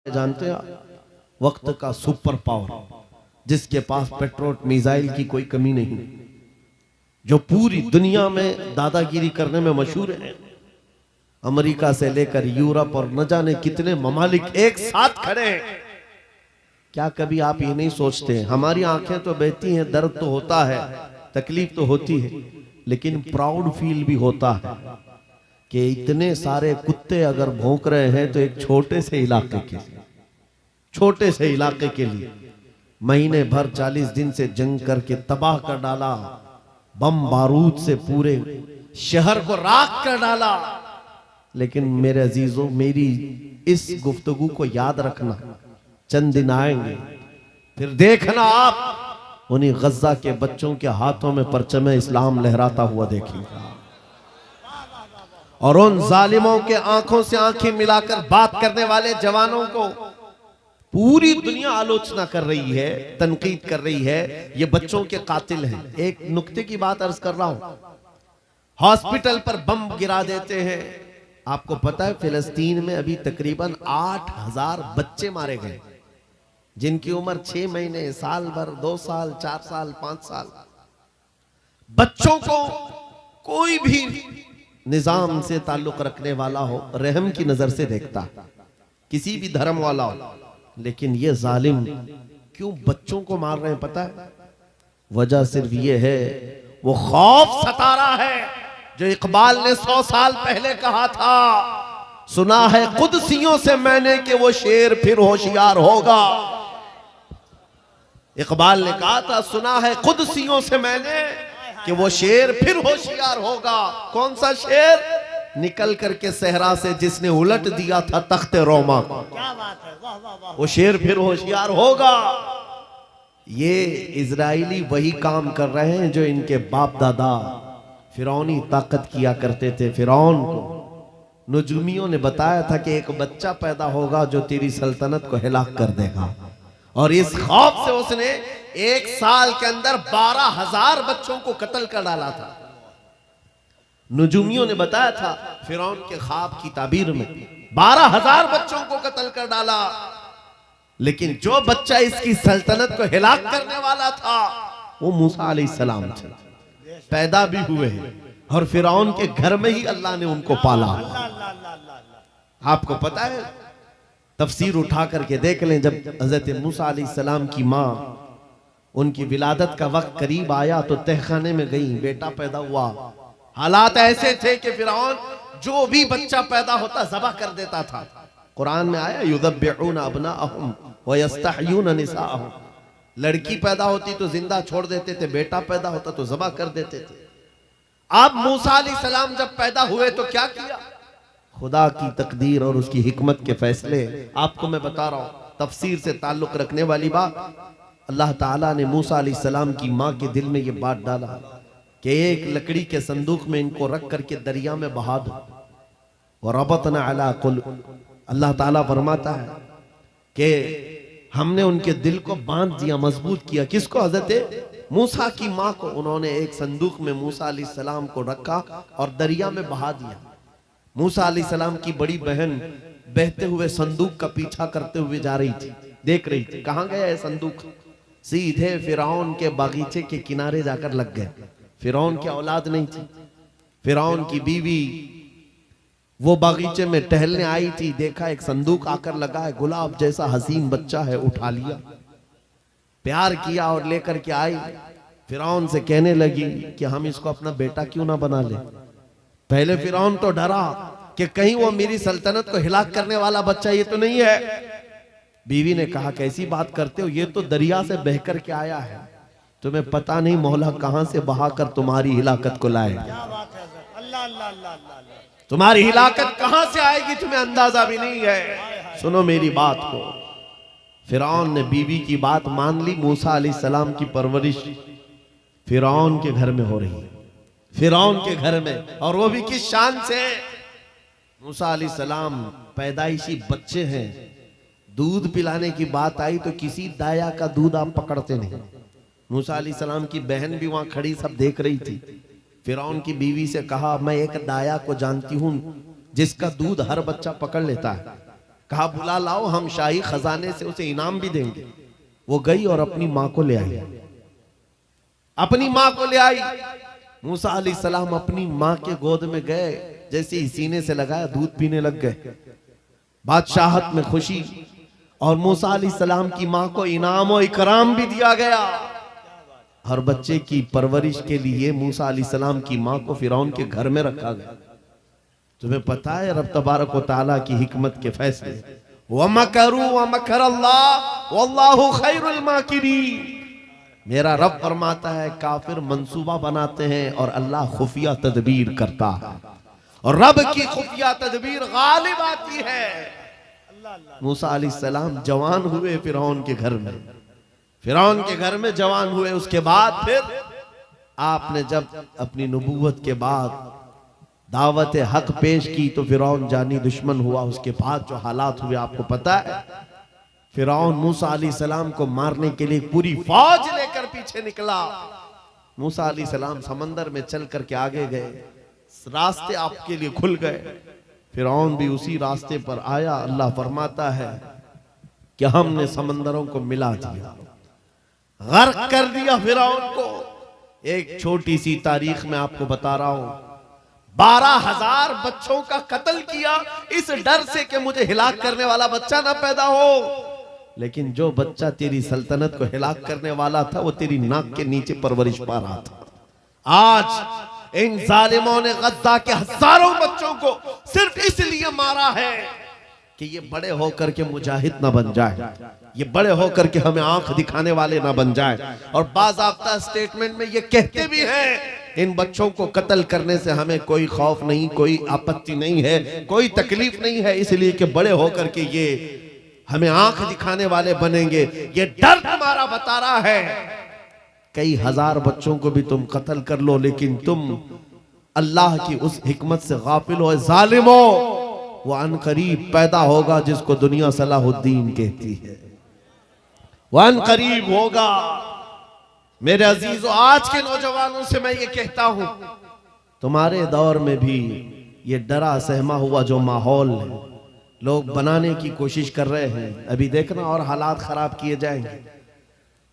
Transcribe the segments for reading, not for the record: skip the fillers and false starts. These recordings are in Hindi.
जानते हैं आप, वक्त का सुपर पावर जिसके पास पेट्रोल मिसाइल की कोई कमी नहीं, जो पूरी दुनिया में दादागिरी करने में मशहूर है। अमेरिका से लेकर यूरोप और न जाने कितने ममालिक एक साथ खड़े हैं। क्या कभी आप ये नहीं सोचते, हमारी आंखें तो बहती हैं, दर्द तो होता है, तकलीफ तो होती है, लेकिन प्राउड फील भी होता है कि इतने सारे कुत्ते अगर भौंक रहे हैं तो एक छोटे से इलाके के लिए महीने भर 40 दिन से जंग करके तबाह कर डाला, बम बारूद से पूरे शहर को राख कर डाला। लेकिन मेरे अजीजों, मेरी इस गुफ्तगू को याद रखना, चंद दिन आएंगे फिर देखना आप उन्हीं गज्जा के बच्चों के हाथों में परचम इस्लाम लहराता हुआ देखेंगे, और उन जालिमों के आंखों से आंखें मिलाकर बात करने वाले जवानों को पूरी दुनिया आलोचना कर रही है, तनकीद कर रही है, ये बच्चों के कातिल हैं। एक नुक्ते की बात अर्ज कर रहा हूं, हॉस्पिटल पर बम गिरा देते हैं। आपको पता है फिलिस्तीन में अभी तकरीबन 8000 बच्चे मारे गए, जिनकी उम्र 6 महीने, साल भर, 2 साल, 4 साल, 5 साल। बच्चों को कोई भी निजाम से ताल्लुक रखने वाला हो, रहम की नजर से देखता, किसी भी धर्म वाला हो, लेकिन ये जालिम क्यों बच्चों को मार रहे हैं पता है? वजह सिर्फ ये है, वो खौफ सता रहा है जो इकबाल ने 100 साल पहले कहा था, सुना है कुदसियों से मैंने कि वो शेर फिर होशियार होगा। इकबाल ने कहा था, सुना है कुदसियों से मैंने कि वो शेर फिर होशियार होगा। कौन सा शेर? निकल करके सहरा से जिसने उलट दिया था तख्ते रोमा को। क्या बात है, वाह वाह वाह। वो शेर फिर होशियार होगा। ये इजराइली वही काम कर रहे हैं जो इनके बाप दादा फिरौनी ताकत किया करते थे। फिरौन को नुजूमियों ने बताया था कि एक बच्चा पैदा होगा जो तेरी सल्तनत को हिलाक कर देगा, और इस खौफ से उसने 1 साल के अंदर 12,000 बच्चों को कत्ल कर डाला था। नुजूमियों ने बताया था फिरौन के ख्वाब की ताबीर में 12,000 बच्चों को कत्ल कर डाला, लेकिन जो बच्चा इसकी सल्तनत को हिलाक करने वाला था वो मूसा अलैहिस्सलाम थे। पैदा भी हुए हैं और फिरौन के घर में ही अल्लाह ने उनको पाला। आपको पता है, तफसीर उठा करके देख लें, जब हजरत मूसा अलैहिस्सलाम की माँ, उनकी विलादत का वक्त करीब आया तो तहखाने में गई, बेटा पैदा हुआ। हालात ऐसे थे कि फिरौन जो भी बच्चा पैदा होता ज़बह कर देता था। कुरान में आया, युज़ब्बिहूना अब्नाअहुम व यस्तहयूना निसाअहुम। लड़की पैदा होती तो जिंदा छोड़ देते थे, बेटा पैदा होता तो ज़बह कर देते थे। अब मूसा अलैहिस्सलाम जब पैदा हुए तो क्या किया? खुदा की तकदीर और उसकी हिकमत के फैसले आपको मैं बता रहा हूं, तफसीर से ताल्लुक रखने वाली बात। अल्लाह ताला ने मूसा अलैहिस्सलाम की माँ के दिल में ये बात डाला कि एक लकड़ी के संदूक में इनको रख करके दरिया में बहा दो। और रबतना अला कुल, अल्लाह ताला फरमाता है कि हमने उनके दिल को बांध दिया, मजबूत किया। किसको? हजरत मूसा की माँ को। उन्होंने एक संदूक में मूसा अलैहिस्सलाम को रखा और दरिया में बहा दिया। मूसा अलैहिस्सलाम की बड़ी बहन बहते हुए संदूक का पीछा करते हुए जा रही थी, देख रही थी कहां गया है संदूक। सीधे फिरौन के बागीचे के किनारे जाकर लग गए। फिरौन की औलाद नहीं थी, फिरौन की बीवी वो बागीचे में टहलने आई थी, देखा एक संदूक आकर लगा है, गुलाब जैसा हसीन बच्चा है, उठा लिया, प्यार किया और लेकर के आई। फिरौन से कहने लगी कि हम इसको अपना बेटा क्यों ना बना ले। पहले फिरौन तो डरा कि कहीं वो मेरी सल्तनत को हिलाक करने वाला बच्चा ये तो नहीं है। बीवी ने कहा, कैसी बात करते हो, ये तो दरिया से बहकर के आया है, तुम्हें पता नहीं मौला कहां से बहाकर तुम्हारी हिलाकत को लाए। तुम्हारी हिलाकत कहां से आएगी तुम्हें अंदाजा भी नहीं है। सुनो मेरी बात को। फिरौन ने बीवी की बात मान ली। मूसा अलैहिस्सलाम की परवरिश फिरौन के घर में हो रही है, फिरौन के घर में, और वो भी किस शान से। मूसा अलैहिस्सलाम पैदाइशी बच्चे हैं, दूध पिलाने की बात आई तो किसी दाया का दूध आप पकड़ते नहीं। मूसा अलैहिस्सलाम की बहन भी वहां खड़ी सब देख रही थी। फिरौन की बीवी से कहा, मैं एक दाया को जानती हूं जिसका दूध हर बच्चा पकड़ लेता है, कहा बुला लाओ, हम शाही खजाने से उसे इनाम भी देंगे। वो गई और अपनी माँ को ले आई, अपनी माँ को ले आई। मूसा अलैहिस्सलाम अपनी माँ के गोद में गए, जैसे ही सीने से लगाया दूध पीने लग गए। बादशाहत में खुशी, और मूसा अलैहिस्सलाम की माँ को इनाम और इकराम भी दिया गया। हर बच्चे की परवरिश के लिए मूसा अलैहिस्सलाम की माँ को फिरौन के घर में रखा गया। तुम्हें पता है रब तबारक व तआला की हिकमत के फैसले, वमकरू वमकरल्लाह वल्लाहु खैरुल माकिरीन। मेरा रब फरमाता है काफिर मंसूबा बनाते हैं और अल्लाह खुफिया तदबीर करता है, और रब की खुफिया तदबीर गालिब आती है। मूसा अलैहिस्सलाम जवान हुए फिरौन के घर में, फिरौन के घर में जवान हुए। उसके बाद फिर आपने जब अपनी नबूवत के बाद दावत हक पेश की तो फिरौन जानी दुश्मन हुआ। उसके बाद जो हालात हुए आपको पता है। फिरौन मूसा अलैहिस्सलाम को मारने के लिए पूरी फौज लेकर पीछे निकला। मूसा अलैहिस्सलाम समंदर में चल करके आगे गए, रास्ते आपके लिए खुल गए। फिरौन भी उसी रास्ते पर आया। अल्लाह फरमाता है कि हमने समंदरों को मिला दिया, गर्क कर दिया फिरौन को। एक छोटी सी तारीख में आपको बता रहा हूं, 12,000 बच्चों का कत्ल किया इस डर से कि मुझे हिलाक करने वाला बच्चा ना पैदा हो। लेकिन जो बच्चा तेरी सल्तनत को हिलाक करने वाला था वो तेरी नाक के नीचे परवरिश पा रहा था। आज इन जालिमों ने गद्दा के हजारों बच्चों को सिर्फ इसलिए मारा है कि ये बड़े होकर के मुजाहिद ना बन जाए, ये बड़े होकर के हमें आंख दिखाने वाले ना बन जाए। और बाज़ाब्ता स्टेटमेंट में ये कहते भी हैं इन बच्चों को कत्ल करने से हमें कोई खौफ नहीं, कोई आपत्ति नहीं है, कोई तकलीफ नहीं है, इसलिए कि बड़े होकर के ये हमें आंख दिखाने वाले बनेंगे। ये डर तुम्हारा बता रहा है। कई हजार बच्चों को भी तुम कत्ल कर लो, लेकिन तुम अल्लाह की उस हिकमत से गाफिल हो। जालिमो, वो अनकरीब पैदा होगा जिसको दुनिया सलाहुद्दीन कहती है, वो अनकरीब होगा। मेरे अजीजों, आज के नौजवानों से मैं ये कहता हूं, तुम्हारे दौर में भी ये डरा सहमा हुआ जो माहौल है लोग बनाने की कोशिश कर रहे हैं, अभी देखना और हालात खराब किए जाएंगे।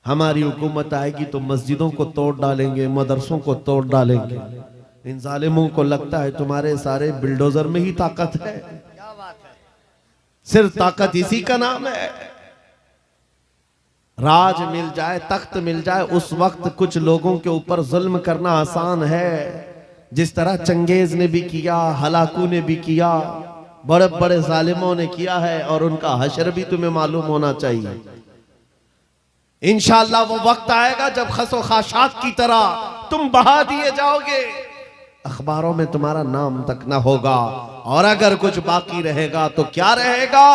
हमारी हुकूमत आएगी तो मस्जिदों को तोड़ डालेंगे, मदरसों को तोड़ डालेंगे। इन जालिमों को लगता है तुम्हारे सारे बिल्डोजर में ही ताकत है। सिर्फ ताकत इसी का नाम है। राज मिल जाए, तख्त मिल जाए, उस वक्त कुछ लोगों के ऊपर जुल्म करना आसान है। जिस तरह चंगेज ने भी किया, हलाकू ने भी किया, बड़े बड़े जालिमों ने किया है, और उनका हशर भी तुम्हें मालूम होना चाहिए। इंशाअल्लाह वो वक्त आएगा जब खसो खाशात की तरह तुम बहा दिए जाओगे, अखबारों में तुम्हारा नाम तक ना होगा। और अगर कुछ बाकी रहेगा तो क्या रहेगा?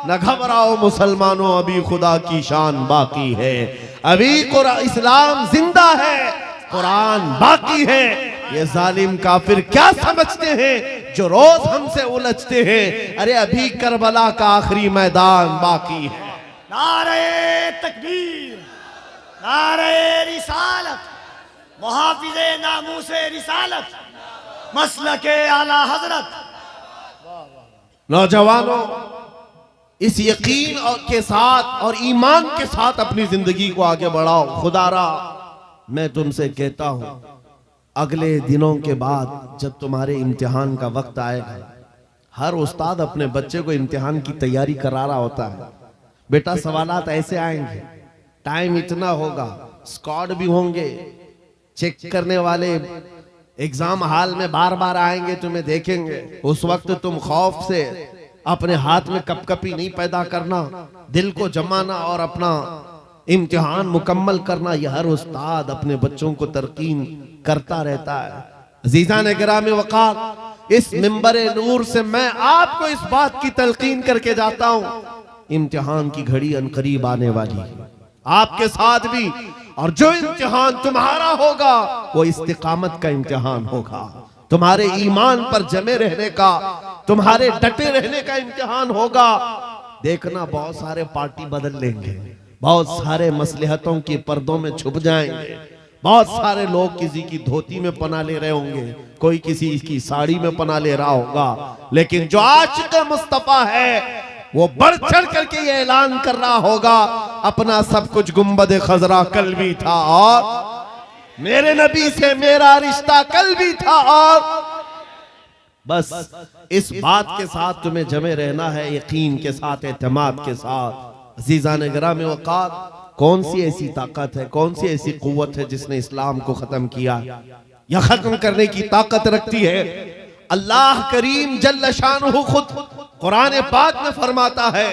न घबराओ मुसलमानों, अभी खुदा की शान बाकी है, अभी इस्लाम जिंदा है, कुरान बाकी है। ये जालिम काफिर क्या समझते हैं जो रोज हमसे उलझते हैं? अरे अभी करबला का आखिरी मैदान बाकी है। नारे तकबीर, नारे रिसालत, मुहाफिज़े नामूसे रिसालत, मसलके आला हजरत। नौजवानों, इस यकीन के साथ और ईमान के साथ अपनी जिंदगी को आगे बढ़ाओ। खुदारा मैं तुमसे कहता हूं, अगले दिनों के बाद जब तुम्हारे इम्तिहान का वक्त आएगा, हर उस्ताद अपने बच्चे को इम्तिहान की तैयारी करा रहा होता है। बेटा सवालात ऐसे आएंगे, टाइम इतना होगा, स्क्वाड भी होंगे, चेक करने वाले एग्जाम हॉल में बार बार आएंगे, तुम्हें देखेंगे। उस वक्त तुम खौफ से अपने हाथ में कपकपी नहीं पैदा करना, दिल को जमाना और अपना इम्तिहान मुकम्मल करना। यह हर उस्ताद अपने बच्चों को तरकीन करता रहता है। अजीज़ान गिरामी वक़ार, इस मिंबरे नूर से मैं आपको इस बात की तलकीन करके जाता हूं, इम्तिहान की घड़ी अनकरीब आने वाली है आपके साथ भी। और जो इम्तिहान तुम्हारा होगा वो इस्तिकामत का इम्तिहान होगा, तुम्हारे ईमान पर जमे रहने का, तुम्हारे डटे रहने का इम्तिहान होगा। देखना बहुत सारे पार्टी बदल लेंगे, बहुत सारे मसलहतों के पर्दों में छुप जाएंगे, बहुत सारे लोग किसी की धोती में पना ले रहे होंगे, कोई किसी की साड़ी में पना ले रहा होगा। लेकिन जो आशिक़ मुस्तफा है वो बढ़ चढ़ करके ये ऐलान कर रहा होगा अपना सब कुछ गुंबद खजरा कल भी था और मेरे नबी से मेरा रिश्ता कल भी था और बस इस बात के साथ तुम्हें जमे रहना है, यकीन के साथ, एतमाद के साथ। अज़ीज़ान गिराम वक़ार, कौन सी ऐसी ताकत है, कौन सी ऐसी कुव्वत है जिसने इस्लाम को खत्म किया या खत्म करने की ताकत रखती है? अल्लाह करीम जल्ल शानुहु खुद कुरान पाक में फरमाता है,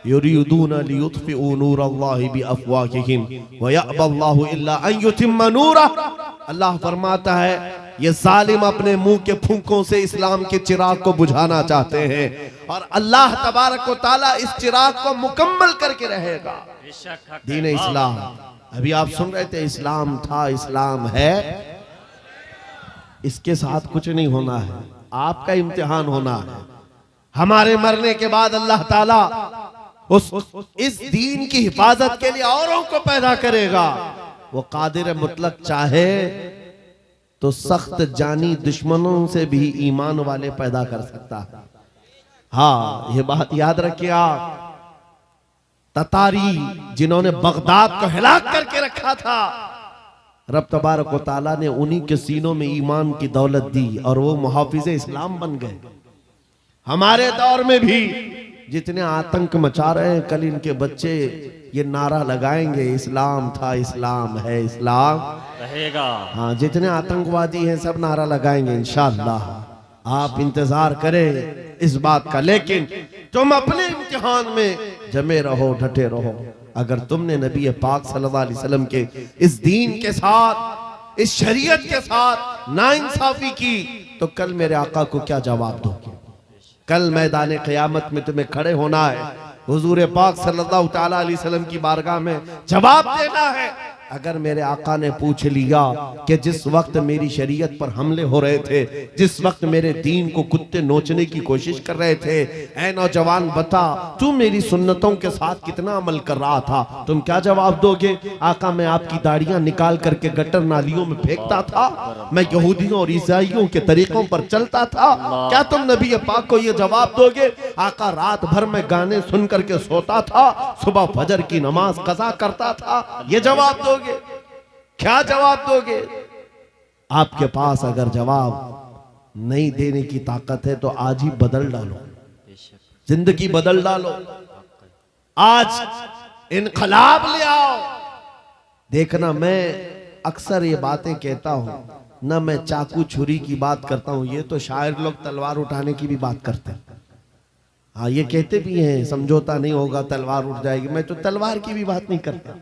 युरीदूना लियुत्फिउ नूरल्लाहि बिअफ़वाहिहिम व यअबल्लाहु इल्ला अन युतिम्मा नूरह। अल्लाह फरमाता है ये जालिम अपने मुंह के फूंकों से इस्लाम के चिराग को बुझाना चाहते हैं और अल्लाह तबारक व तआला इस चिराग को मुकम्मल करके रहेगा। दीन इस्लाम, अभी आप सुन रहे थे, इस्लाम था, इस्लाम है, इसके साथ कुछ नहीं होना है, आपका इम्तिहान होना है। हमारे मरने के बाद अल्लाह ताला इस दीन की हिफाजत के लिए औरों को पैदा करेगा। वो कादिर मुतलक चाहे तो सख्त जानी दुश्मनों से भी ईमान वाले पैदा कर सकता है। हाँ, ये बात याद रखिए आप। ततारी जिन्होंने बगदाद को हिलाक करके रखा था, रब तबारक व तआला ने उन्हीं के सीनों में ईमान की दौलत दी और वो मुहाफिज़े इस्लाम बन गए। हमारे दौर में भी जितने आतंक मचा रहे हैं, कल इनके बच्चे ये नारा लगाएंगे, इस्लाम था, इस्लाम है, इस्लाम रहेगा। हाँ, जितने आतंकवादी हैं सब नारा लगाएंगे इंशाअल्लाह। आप इंतजार करें इस बात का, लेकिन तुम अपने इम्तिहान में जमे रहो, डटे रहो। अगर तुमने नबी पाक सल्लल्लाहु अलैहि वसल्लम के इस दीन के साथ, इस शरीयत के साथ नाइंसाफी की, तो कल मेरे आका को क्या जवाब दोगे? कल मैदान क़यामत में तुम्हें खड़े होना है, हुजूर पाक सल्लल्लाहु तआला अलैहि वसल्लम की बारगाह में जवाब देना है। अगर मेरे आका ने पूछ लिया कि जिस वक्त मेरी शरीयत पर हमले हो रहे थे, जिस वक्त मेरे दीन को कुत्ते नोचने की कोशिश कर रहे थे, ऐ नौजवान बता तू मेरी सुन्नतों के साथ कितना अमल कर रहा था, तुम क्या जवाब दोगे? आका, मैं आपकी दाढ़ियां निकाल करके गटर नालियों में फेंकता था, मैं यहूदियों और ईसाइयों के तरीकों पर चलता था, क्या तुम नबी पाक को यह जवाब दोगे? आका, रात भर में गाने सुन करके सोता था, सुबह फजर की नमाज कज़ा करता था, ये जवाब दोगे? क्या जवाब दोगे? आपके पास अगर जवाब नहीं देने की ताकत है तो आज ही बदल डालो, जिंदगी बदल डालो, आज इनकलाब ले आओ। देखना, मैं अक्सर ये बातें कहता हूं ना, मैं चाकू छुरी की बात करता हूं, ये तो शायर लोग तलवार उठाने की भी बात करते हैं। हाँ, ये कहते भी हैं समझौता नहीं होगा, तलवार उठ जाएगी। मैं तो तलवार की भी बात नहीं करता।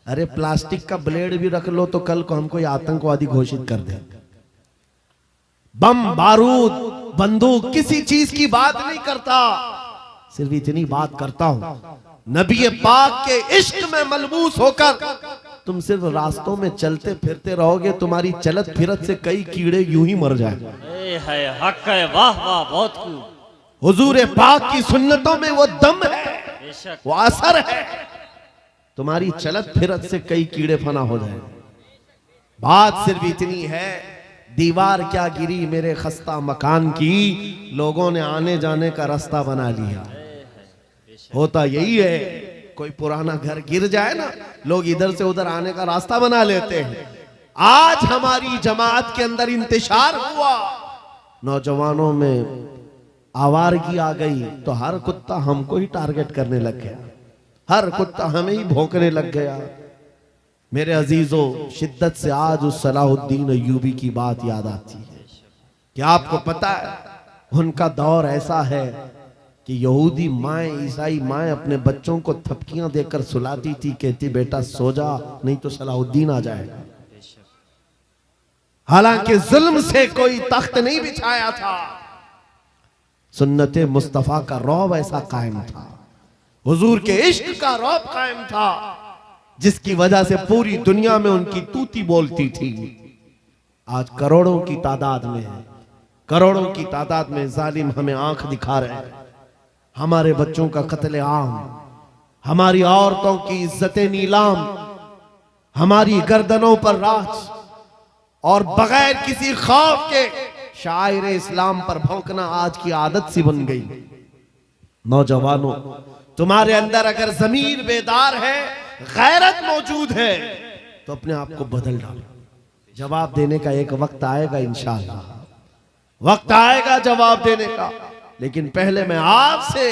अरे प्लास्टिक का ब्लेड भी रख लो तो कल को हमको ये आतंकवादी घोषित कर दे। बम, बारूद, बंदूक, किसी चीज की बात नहीं करता, सिर्फ इतनी बात करता हूं, नबी पाक के इश्क में मलबूस होकर तुम सिर्फ रास्तों में चलते फिरते रहोगे, तुम्हारी चलत फिरत से कई कीड़े यूं ही मर जाएंगे। हक है, वाह वाह, बहुत खूब। हुजूर पाक की सुन्नतों में वो दम है, वो असर है, तुम्हारी चलत फिरत से कई कीड़े फना हो जाए। बात सिर्फ इतनी है, दीवार क्या गिरी मेरे खस्ता मकान की, लोगों ने आने जाने का रास्ता बना लिया। होता यही है, कोई पुराना घर गिर जाए ना, लोग इधर से उधर आने का रास्ता बना लेते हैं। आज हमारी जमात के अंदर इंतशार हुआ, नौजवानों में आवारगी आ गई, तो हर कुत्ता हमको ही टारगेट करने लग गया, हर कुत्ता हमें ही भौंकने लग गया। मेरे अजीजों, शिद्दत से आज उस सलाहुद्दीन अय्यूबी की बात याद आती है। क्या आपको पता है, उनका दौर ऐसा है कि यहूदी माएँ, ईसाई माएँ अपने बच्चों को थपकियां देकर सुलाती थी, कहती बेटा सो जा, नहीं तो सलाहुद्दीन आ जाएगा। हालांकि जुल्म से कोई तख्त नहीं बिछाया था, सुन्नते मुस्तफा का रौब ऐसा कायम था, हुजूर के इश्क का रौब कायम था, जिसकी वजह से पूरी दुनिया में उनकी तूती बोलती थी। आज करोड़ों की तादाद में है, करोड़ों की तादाद में जालिम हमें आंख दिखा रहे हैं। हमारे बच्चों का कत्ले आम, हमारी औरतों की इज्जतें नीलाम, हमारी गर्दनों पर राज, और बगैर किसी खौफ के शायर इस्लाम पर भौंकना आज की आदत सी बन गई। नौजवानों, तुम्हारे अंदर अगर जमीर बेदार है, गैरत मौजूद है, तो अपने आप को बदल डालो। जवाब देने का एक वक्त आएगा, इंशाअल्लाह वक्त आएगा जवाब देने का। लेकिन पहले मैं आपसे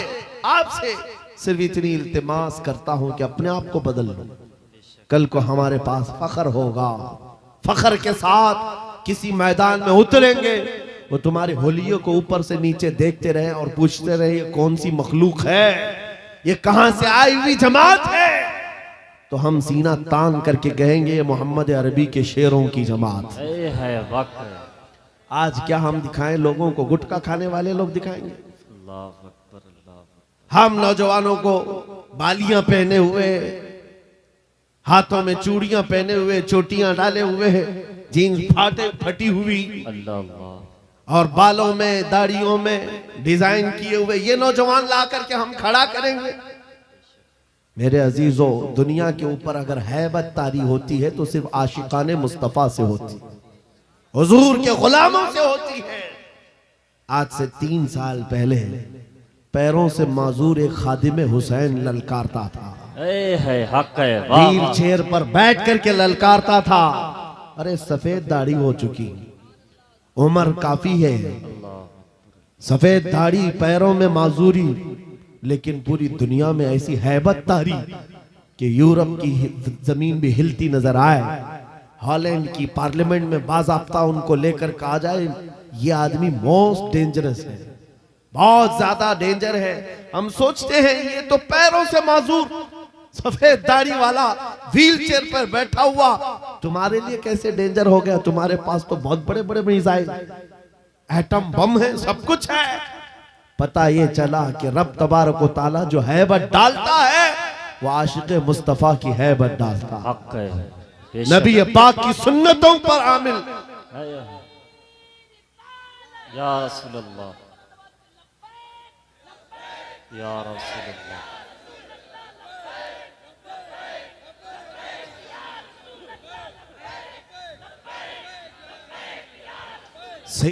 सिर्फ इतनी इल्तिमास करता हूं कि अपने आप को बदल लो। कल को हमारे पास फख्र होगा, फख्र के साथ किसी मैदान में उतरेंगे, वो तुम्हारे होलियों को ऊपर से नीचे देखते रहे और पूछते रहे ये कौन सी मखलूक है, ये कहां से आई हुई जमात है, तो हम सीना तान करके कहेंगे ये मोहम्मद अरबी के शेरों की जमात है। वक्त आज क्या हम दिखाएं लोगों को? गुटखा खाने वाले लोग दिखाएंगे। अल्लाह अकबर, अल्लाह अकबर। हम नौजवानों को बालियां पहने हुए, हाथों में चूड़ियां पहने हुए, चोटियां डाले हुए, जीन्स फटी हुई अल्लाह अल्लाह, और बालों में दाढ़ियों में डिजाइन किए हुए ये नौजवान ला करके हम खड़ा करेंगे। मेरे अजीजों, दुनिया के ऊपर अगर हैबत तारी होती है तो सिर्फ आशिकाने मुस्तफा से होती है, हुजूर के गुलामों से होती है। आज से 3 साल पहले पैरों से माजूर एक खादिम हुसैन ललकारता था, है हक है। वाह व्हील वाह, चेयर पर बैठ करके ललकारता था। अरे सफेद दाढ़ी हो चुकी, उम्र काफी है, सफेद दाढ़ी, पैरों में माजूरी, लेकिन पूरी दुनिया में ऐसी हैबत तारी कि यूरोप की जमीन भी हिलती नजर आए। हॉलैंड की पार्लियामेंट में बाज़ाब्ता उनको लेकर कहा जाए ये आदमी मोस्ट डेंजरस है, बहुत ज्यादा डेंजर है। हम सोचते हैं ये तो पैरों से माजूर सफेद दाढ़ी वाला व्हील चेयर पर बैठा हुआ तुम्हारे लिए कैसे डेंजर हो गया? तुम्हारे पास तो बहुत बड़े बड़े मिसाइल, एटम बम है, सब कुछ है। पता ये चला कि रब तबारक व तआला जो हैबत डालता है वो आशिक मुस्तफा की हैबत डालता है। हक है, बेशक। नबी पाक की सुन्नतों पर आमिल है, या रसूल अल्लाह, या रसूल अल्लाह।